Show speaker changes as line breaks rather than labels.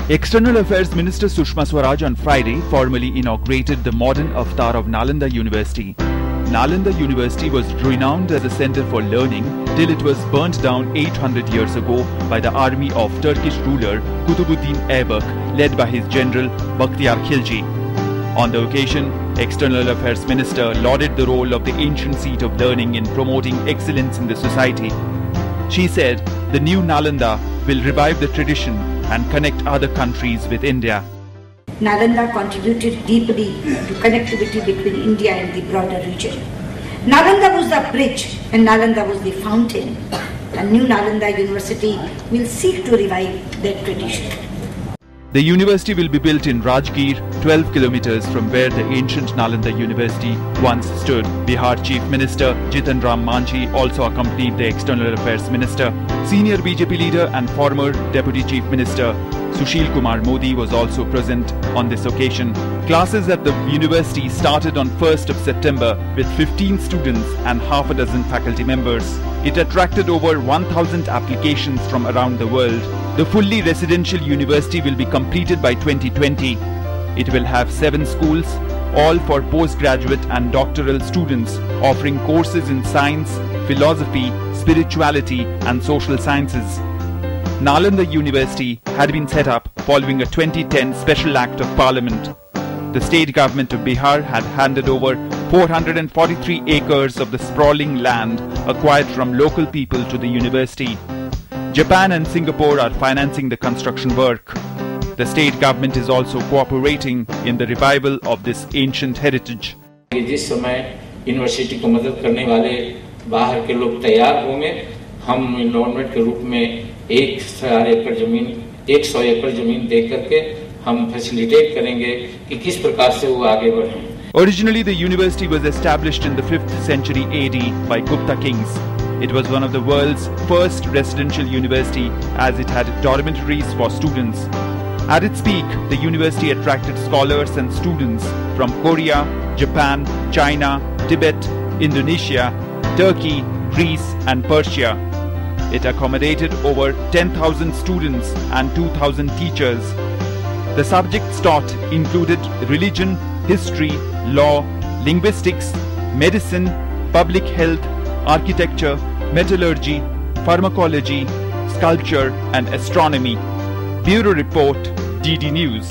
External Affairs Minister Sushma Swaraj on Friday formally inaugurated the modern avatar of Nalanda University. Nalanda University was renowned as a center for learning till it was burnt down 800 years ago by the army of Turkish ruler Kutubuddin Aybak, led by his general Bakhtiyar Khilji. On the occasion, External Affairs Minister lauded the role of the ancient seat of learning in promoting excellence in the society. She said the new Nalanda will revive the tradition and connect other countries with India.
Nalanda contributed deeply to connectivity between India and the broader region. Nalanda was the bridge and Nalanda was the fountain. A new Nalanda University will seek to revive that tradition.
The university will be built in Rajgir, 12 kilometers from where the ancient Nalanda University once stood. Bihar Chief Minister Jitan Ram Manjhi also accompanied the External Affairs Minister. Senior BJP leader and former Deputy Chief Minister Sushil Kumar Modi was also present on this occasion. Classes at the university started on 1st of September with 15 students and half a dozen faculty members. It attracted over 1,000 applications from around the world. The fully residential university will be completed by 2020. It will have 7 schools, all for postgraduate and doctoral students, offering courses in science, philosophy, spirituality and social sciences. Nalanda University had been set up following a 2010 Special Act of Parliament. The state government of Bihar had handed over 443 acres of the sprawling land acquired from local people to the university. Japan and Singapore are financing the construction work. The state government is also cooperating in the revival of this ancient heritage.
जिस समय university को मदद करने वाले बाहर के लोग तैयार होंगे, हम इन्वेस्टमेंट के रूप में 100 एकड़ जमीन दे करके हम फैसिलिटेट करेंगे कि किस प्रकार से वो आगे बढ़ें.
Originally, the university was established in the 5th century AD by Gupta kings. It was one of the world's first residential university as it had dormitories for students. At its peak, the university attracted scholars and students from Korea, Japan, China, Tibet, Indonesia, Turkey, Greece and Persia. It accommodated over 10,000 students and 2,000 teachers. The subjects taught included religion, history, law, linguistics, medicine, public health, architecture, metallurgy, pharmacology, sculpture and astronomy. Bureau Report, DD News.